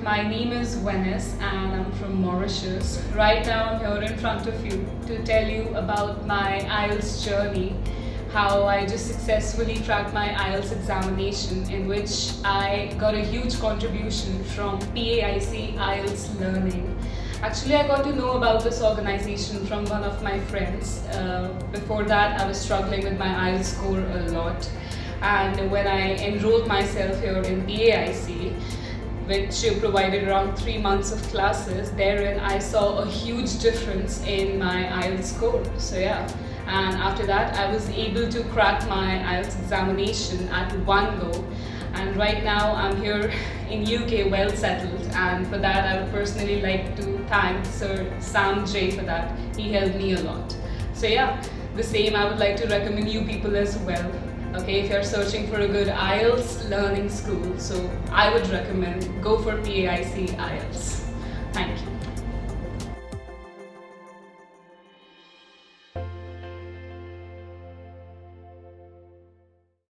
my name is Venice and I'm from Mauritius. Right now I'm here in front of you to tell you about my IELTS journey, how I just successfully cracked my IELTS examination, in which I got a huge contribution from PAIC IELTS Learning. Actually, I got to know about this organization from one of my friends. Before that, I was struggling with my IELTS score a lot. And when I enrolled myself here in PAIC, which provided around 3 months of classes, therein I saw a huge difference in my IELTS score. So yeah, and after that I was able to crack my IELTS examination at one go. And right now I'm here in UK, well settled, and for that I would personally like to thank Sir Sam J for that. He helped me a lot. So yeah, the same I would like to recommend you people as well. Okay, if you're searching for a good IELTS learning school, so I would recommend go for PAIC IELTS.